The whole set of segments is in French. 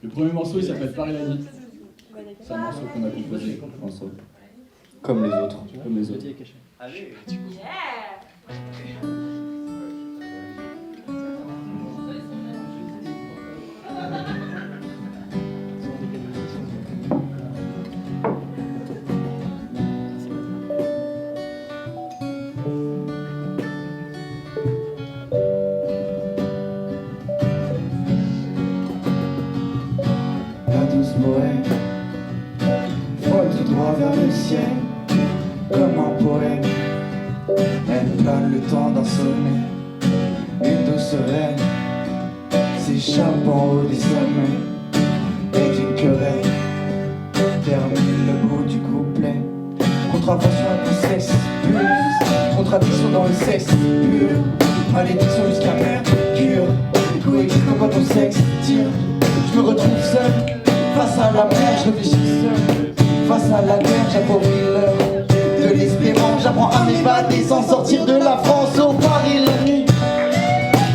Le premier morceau, il s'appelle Paris la nuit. C'est un morceau qu'on a composé ensemble. Comme les autres. Comme les autres. Allez. La douce bohème vole tout droit vers le ciel, comme un poème. Elle plane le temps d'un sommet. Une douce reine s'échappe en haut des sommets. Et d'une querelle termine le bout du couplet. Contravention avec le sexe pur, contradiction dans le sexe pur, malédiction jusqu'à mercure. Coexistant quand ton sexe tire. Je me retrouve seul face à la mer, je réfléchis seul. Face à la mer, j'appauvris l'heure de l'espérance. J'apprends à m'évader sans sortir de la France. Au Paris la nuit,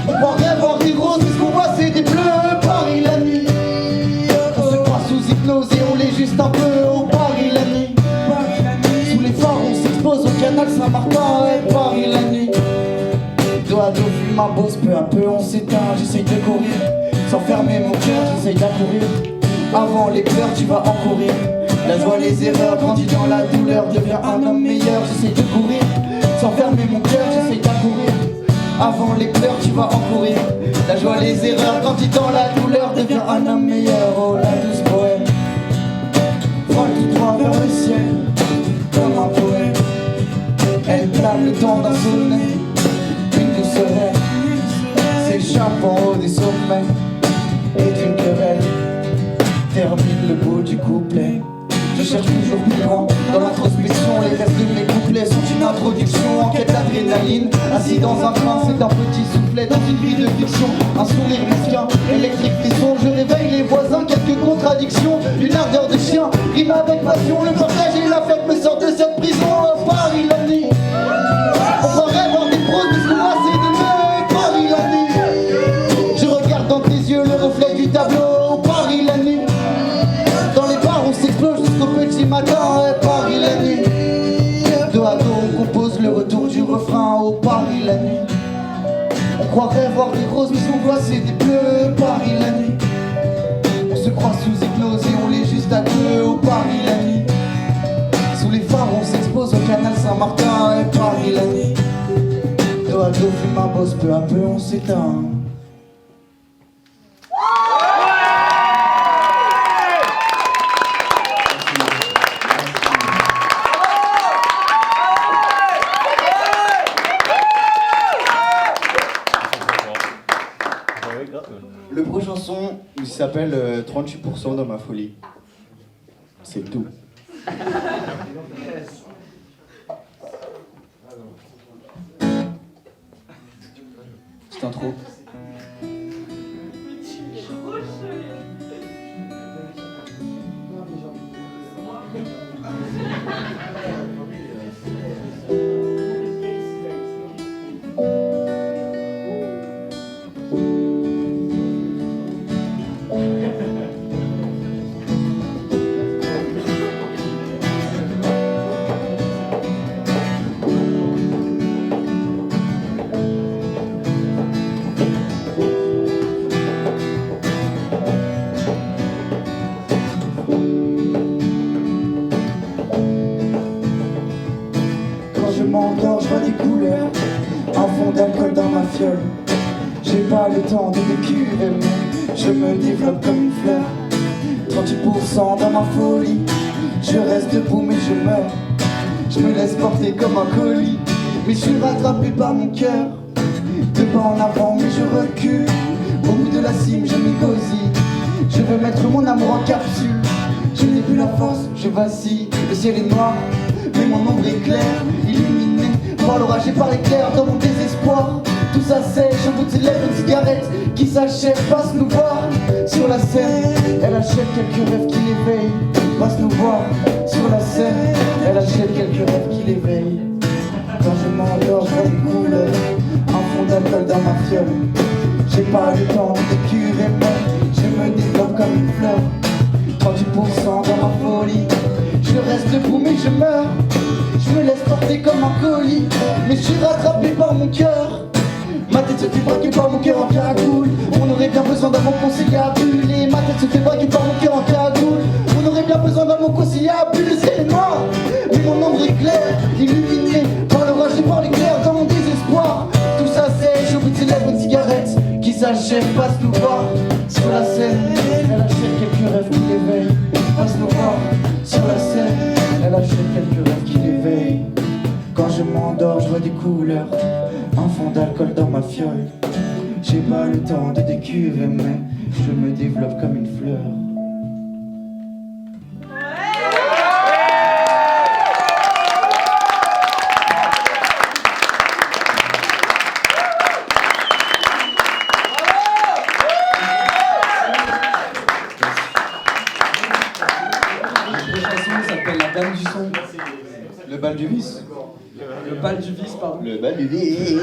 on croirait voir des roses, mais ce qu'on voit c'est des bleus. Paris la nuit, on se croit sous hypnose et on l'est juste un peu. Au Paris la nuit, sous les phares on s'expose au canal Saint-Martin. Ouais, Paris la nuit, dos à dos fume ma bosse, peu à peu on s'éteint. J'essaye de courir sans fermer mon cœur, j'essaye d'accourir. Avant les pleurs, tu vas encourir la joie, les erreurs, grandis dans la douleur, deviens un homme meilleur. J'essaye de courir sans fermer mon cœur, j'essaye d'accourir. Avant les pleurs, tu vas encourir la joie, les erreurs, grandis dans la douleur, deviens un homme meilleur. Oh la douce bohème vole tout droit vers le ciel, comme un poème. Elle plane le temps d'un sommet. Une douce reine s'échappe en haut des sommets. Et d'une querelle termine le bout du couplet. Je cherche toujours plus loin dans l'introspection. Les restes de mes couplets sont une introduction en quête d'adrénaline. Assis dans un train, c'est un petit soufflet dans une vie de fiction. Un sourire mesquin, électrique frisson. Je réveille les voisins, quelques contradictions. Une ardeur de chien, rime avec passion. Le partage et la fête me sortent de cette prison. Oh, Paris la nuit, on croirait voir des pros, mais ce qu'on voit c'est des meufs. Paris la nuit, je regarde dans tes yeux le reflet du tableau. Oh, Paris la nuit, dans les bars on s'explose jusqu'au petit matin. Ouais, Paris la nuit, dos à dos on compose le retour du refrain. Oh, Paris la nuit, on croirait voir des roses, mais ce qu'on voit c'est des bleus. Paris la nuit, on se croit sous hypnose et on l'est juste à deux. Oh, Paris la nuit, sous les phares on s'expose au canal Saint-Martin. Et Paris la nuit, dos à dos fume un boss, peu à peu on s'éteint. Le prochain son, il s'appelle 38% dans ma folie. C'est tout. Petite intro. Je vois des couleurs, un fond d'alcool dans ma fiole. J'ai pas le temps de m'écuver, mais je me développe comme une fleur. 38% dans ma folie, je reste debout mais je meurs. Je me laisse porter comme un colis, mais je suis rattrapé par mon cœur. De pas en avant mais je recule, au bout de la cime je m'égosille. Je veux mettre mon amour en capsule, je n'ai plus la force, je vacille. Le ciel est noir, mais mon ombre est claire, illuminé par l'orage et par l'éclair. Dans mon désespoir, tout s'assèche, un bout de lèvres, une cigarette qui s'achève. Passe nous voir sur la scène, elle achète quelques rêves qui l'éveillent. Passe nous voir sur la scène, elle achète quelques rêves qui l'éveillent. Quand je m'endors, je vois des couleurs, un fond d'alcool dans ma fiole. J'ai pas le temps de t'écurer, décuver, mais je me développe comme une fleur. 38% dans ma folie. Je reste debout mais je meurs. Je me laisse porter comme un colis, mais je suis rattrapé par mon cœur. Ma tête se fait braquer par mon cœur en cagoule. On aurait bien besoin d'un bon conciliabule. Et ma tête se fait braquer par mon cœur en cagoule. On aurait bien besoin d'un bon conciliabule. Le ciel est noir, mais mon ombre est claire, illuminé par l'orage et par l'éclair. Dans mon désespoir, tout ça sèche au bout de ses lèvres, une cigarette qui s'achève. Passe nous voir sur la scène, elle achète quelques rêves qui l'éveillent. Passe nous voir sur la scène, elle achète quelques rêves qui l'éveillent. Quand je m'endors, je vois des couleurs, un fond d'alcool dans ma fiole. J'ai pas le temps de décuver, mais je me développe comme une fleur. La chanson s'appelle La Dame du Son. Le bal du vice. Le bal du vice, pardon. Le bal du vice.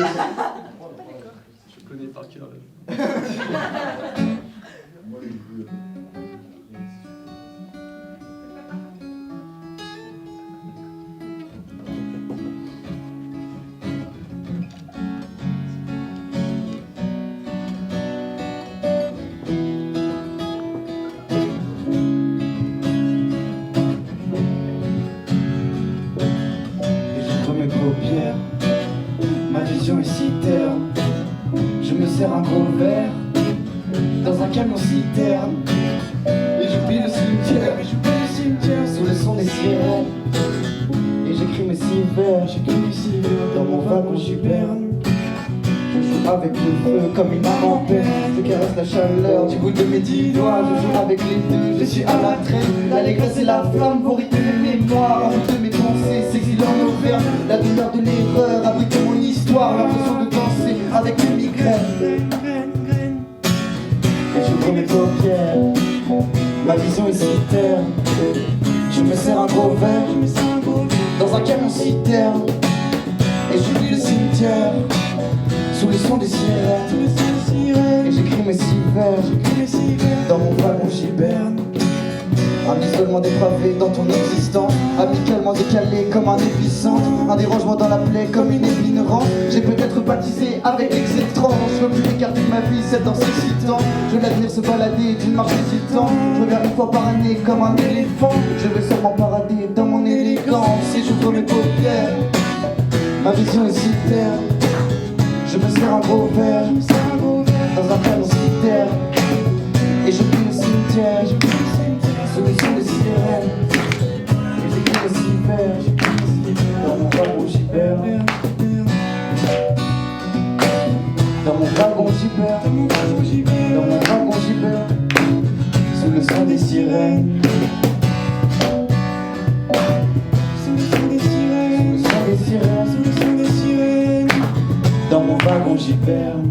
Je connais par cœur. Mes paupières, ma vision est si terne. Je me sers un gros verre dans un camion citerne. Et j'oublie le cimetière, sous le son des sirènes. Et j'écris mes six vers, dans mon wagon j'hiberne. Je joue avec le feu comme une âme en peine. Je caresse la chaleur du bout de mes 10 doigts. Je joue avec les deux, je suis à la traîne. L'allégresse et la flamme vont rythmer mes mémoires. Avec de mes pensées s'exilent en Auvergne. La douleur de l'erreur abrite mon histoire. L'impression de danser avec une migraine. Et j'ouvre mes paupières, ma vision est si terne. Je me sers un gros verre dans un camion citerne. Et j'oublie le cimetière sous le son des sirènes. Et j'écris mes six vers dans mon wagon j'hiberne. Un isolement dépravé dans ton existence, amicalement décalé comme un épicentre. Un dérangement dans la plaie comme une épine rente. J'ai peut-être baptisé avec l'excès étrange. Je veux plus écarter ma vie, cette danse excitant. Je veux l'avenir se balader d'une marche hésitant. Je regarde une fois par année comme un éléphant. Je veux seulement parader dans mon élégance. Et j'ouvre mes paupières, ma vision est si terne. Je me sers un gros verre dans un camion citerne. Et je plie le cimetière sous le son des sirènes. Et j'écris le six vers dans mon wagon j'hiberne. Dans mon wagon j'hiberne. Dans mon wagon j'hiberne sous le son des sirènes. Sous le son des sirènes. Dans mon wagon j'hiberne.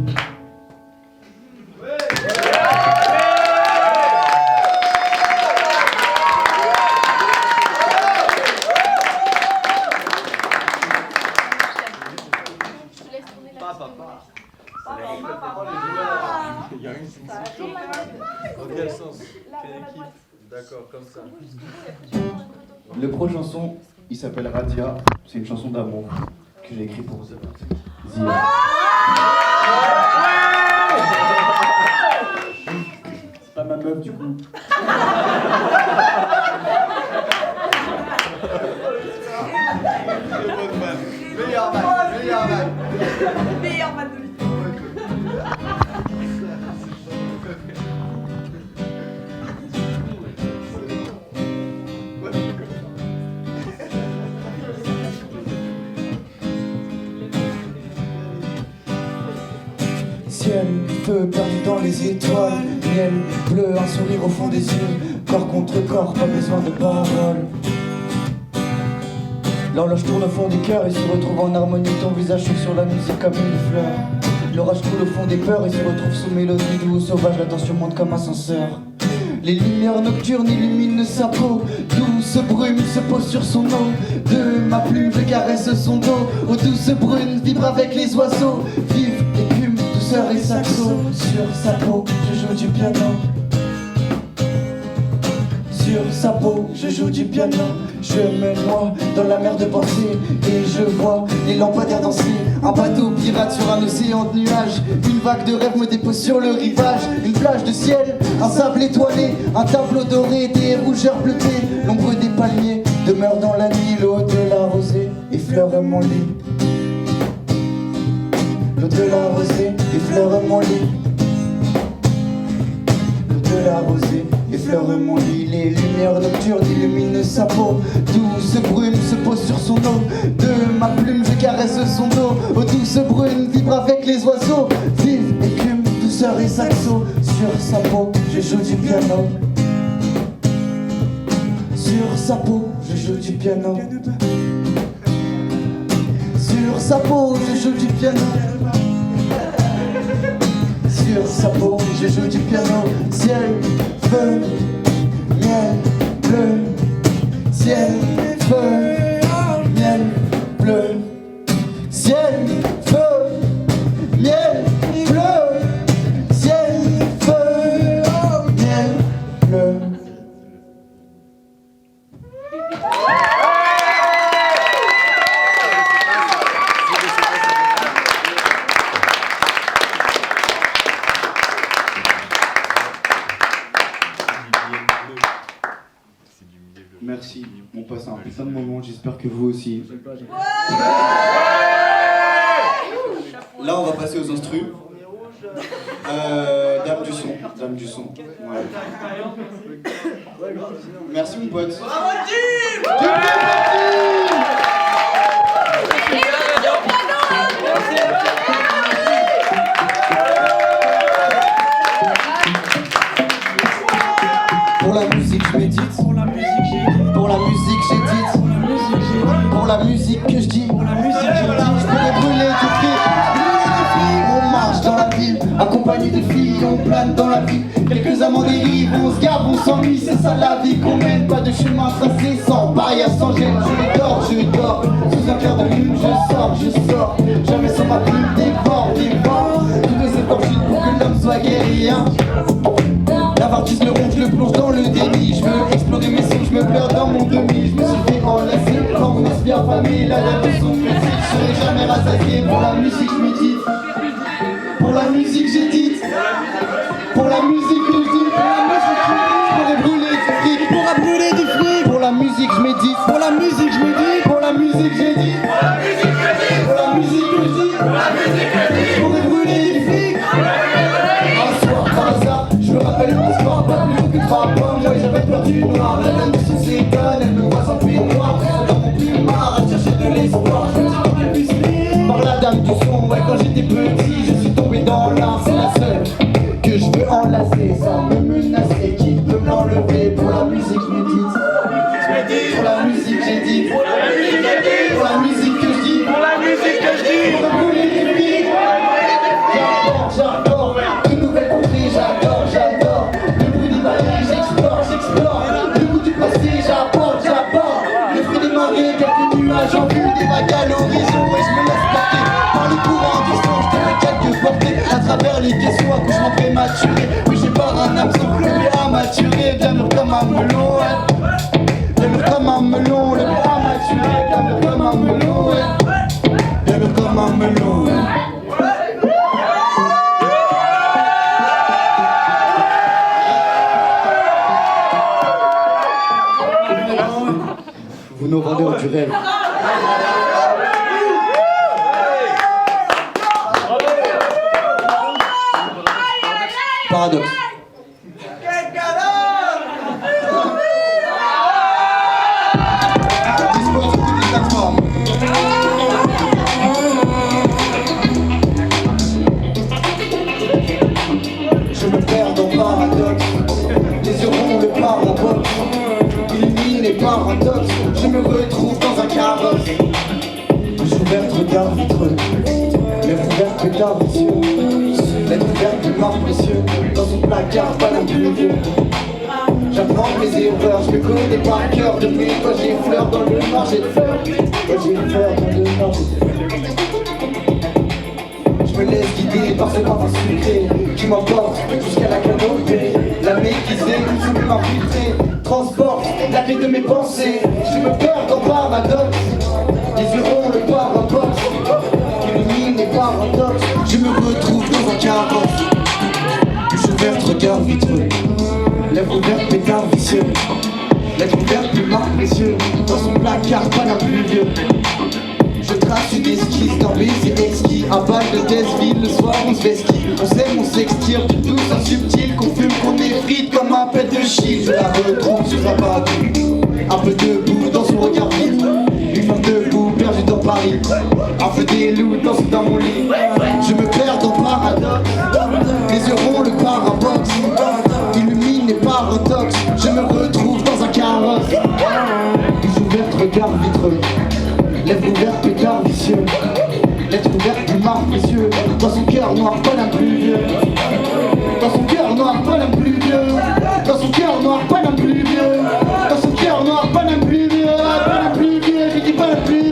Dans quel sens? Quelle équipe? D'accord, comme ça. Le prochain chanson, il s'appelle Radia. C'est une chanson d'amour que j'ai écrite pour Zia. C'est pas ma meuf du coup. Meilleur man de l'histoire. Ciel, feu perdu dans les étoiles, miel, bleu, un sourire au fond des yeux, corps contre corps, pas besoin de paroles. L'horloge tourne au fond du cœur et se retrouve en harmonie, ton visage chauffe sur la musique comme une fleur. L'orage coule au fond des peurs et se retrouve sous mélodie douce, sauvage, la tension monte comme ascenseur. Les lumières nocturnes illuminent sa peau, douce brume se pose sur son eau. De ma plume je caresse son dos, aux douces brunes vibre avec les oiseaux. Vive écume, douce douceur et saxo. Sur sa peau, je joue du piano. Sur sa peau, je joue du piano. Je me noie dans la mer de pensée et je vois les lampadaires danser. Un bateau pirate sur un océan de nuages. Une vague de rêve me dépose sur le rivage. Une plage de ciel, un sable étoilé, un tableau doré, des rougeurs bleutées. L'ombre des palmiers demeure dans la nuit. L'eau de la rosée effleure mon lit. L'eau de la rosée effleure mon lit. L'eau de la rosée effleure mon lit. Les lumières nocturnes illuminent sa peau. Douce brume se pose sur son eau. De ma plume je caresse son dos. Oh douce brume vibre avec les oiseaux. Vive écume, douceur et saxo. Sur sa peau je joue du piano. Sur sa peau je joue du piano. Sur sa peau je joue du piano. Sur sa peau je joue du piano. Ciel, feu, miel, bleu. Ciel, feu, miel, bleu. Ciel, feu, miel, bleu. Ciel, feu, miel, bleu. Merci, on passe un putain de moment, j'espère que vous aussi. Là on va passer aux instrus. Dame du son. Ouais. Merci mon pote. Pour la musique je médite. Pour la musique j'édite. Pour la musique que je dis. Je pourrais brûler du fric. On marche dans la ville, accompagné de filles. On plane dans la vie. Quelques amants dérivent, on se garde, on s'ennuie. C'est ça la vie qu'on mène. Pas de chemin tracé, sans barrière, sans gêne. Je dors. Sous un clair de lune, je sors. Jamais sans ma plume, dévore. Tous les efforts chutent pour que l'homme soit guérien. L'avartise me ronge, je le plonge dans le déni. Je veux explorer mes sons, je me pleure dans mon demi. Je me suis fait enlacer quand on aspire famille. La date de son critique, je serai jamais rassasié. Pour la musique je médite. Pour la musique j'édite. Pour la musique que je dis. Je pourrais brûler du fric. Pour brûler du fric. Pour la musique je médite. Pour la musique je médite. Pour la musique j'édite. Pour la musique que je dis. Je pourrais brûler du fric. Un soir par hasard, je me rappelle une histoire, pas plus que 3 points. Moi j'avais peur du noir, la dame de son s'étonne, elle me voit sans peignoir. Dans mon plumard, à chercher de l'espoir, je me dis qu'on puisse lire. Par la dame du son, ouais quand j'étais petit, je suis tombé dans l'art. C'est la seule que je veux enlacer, sans me menacer, qui peut me l'enlever. Pour la musique je médite. Pour la musique j'édite. Pour la musique que je dis. Pour la musique que je dis. Pour brûler les filles. J'adore. De nouvelles contrées, j'adore. Le bruit des barils, j'explore. Le goût du passé, j'apporte. Le fruit des marées, quelques nuages en vue, des vagues à l'horizon. Et je me laisse porter par le courant distant. Je te fais quelques portées à travers les questions, accouchement prématuré. Oui, j'ai pas un hameçon, le BA maturé, bien mûr comme un melon. Bien mûr comme un melon, le BA maturé, bien mûr comme un melon. Bien mûr comme un melon. Vous nous vendez du rêve. Paradoxe. Dispo sur toutes les plateformes. Je me perds dans paradoxe. Les yeux ronds, le paradoxe. Illumine les paradoxes. Je me retrouve dans un carrosse. J'ouverte, regard vitreux. Lèvres ouvertes, pétard vicieux. Lettre ouverte, de marbre précieux. Dans son placard, pas non plus vieux. J'apprends mes erreurs, je me connais par cœur. Depuis quand j'ai fleur dans le noir, j'ai fleur. Quand j'ai fleur dans le noir, j'ai fleur. Je me laisse guider par ce parfum sucré qui m'emporte jusqu'à la canopée. La méquisée, où je vais m'infiltrer, transporte la vie de mes pensées. Je me perds dans paradoxe, les yeux ronds, le paradoxe illumine les paradoxes. Je me retrouve dans un carrosse, bouche ouverte, regard vitreux, lèvres ouvertes, pétard vicieux, lettre ouverte, plus marque précieux, dans son placard, pas l'un plus vieux. Je trace une esquisse d'un baiser exquis, un bal de Desville, le soir on se vesquille. On s'aime, on s'extire, tout douce, un subtil, qu'on fume, qu'on effrite comme un pet de chine. Je la retrouve sur un bateau, un peu debout dans son regard vif. Une femme debout, perdue dans Paris, un feu des loups danse dans mon lit. Je me perds dans paradoxe, les yeux ronds, le paraboxe illumine les paradoxes. Je me retrouve dans un carrosse, bouche ouverte, regard vitreux, lèvres ouvertes, pétard vicieux, lettre ouverte, du marque précieux. Dans son cœur noir, pas l'un plus vieux. Dans son cœur noir, pas l'un plus vieux. Dans son cœur noir, pas l'un plus vieux. Dans son cœur noir, pas l'un plus vieux. Pas l'un plus vieux, je dis pas l'un plus vieux.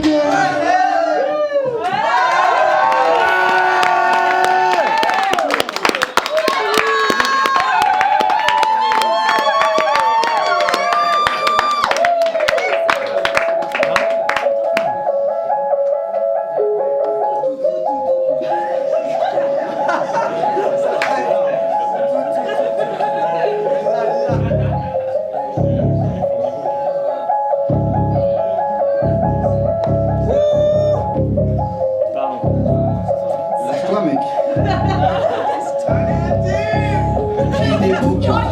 Lâche-toi, mec. Qui des bouquins,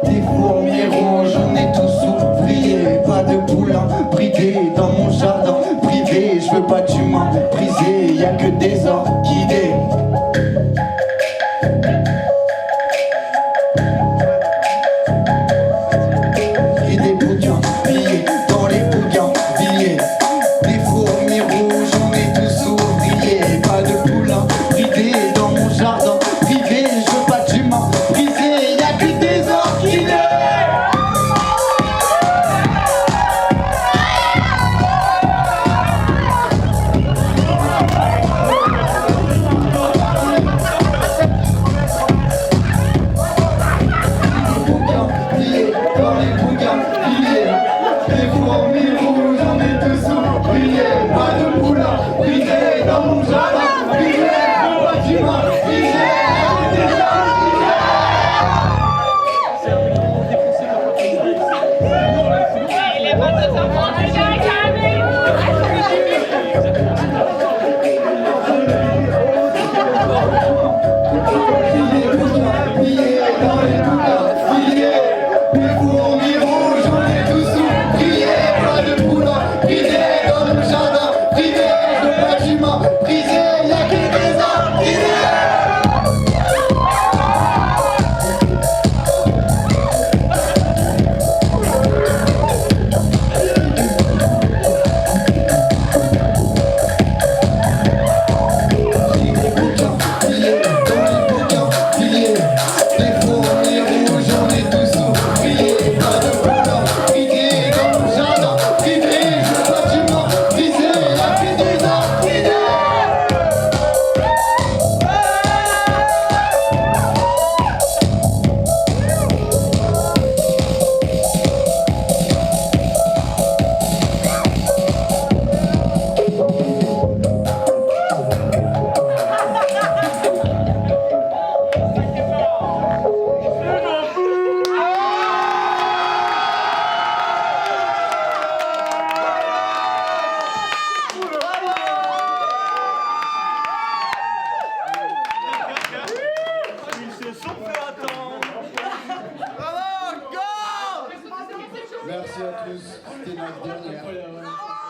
des fourmis rouges, j'en ai tous oublié. Pas de poulain bridé dans mon jardin privé. Je veux pas d'humain brisé, y'a que des orchidées. Et des bouquins pillés dans les bouquins billets. Des fourmis rouges, j'en ai tous oublié. Pas de poulain bridé dans mon jardin privé. Je veux pas d'humain brisé, y'a que des orchidées. Dans les bouquins pillés, des fourmis rouges, j'en ai tous oublié. Pas de poulain brisé dans mon jardin privé. Je veux pas d'humain brisé, des Merci à tous, c'était notre dernière.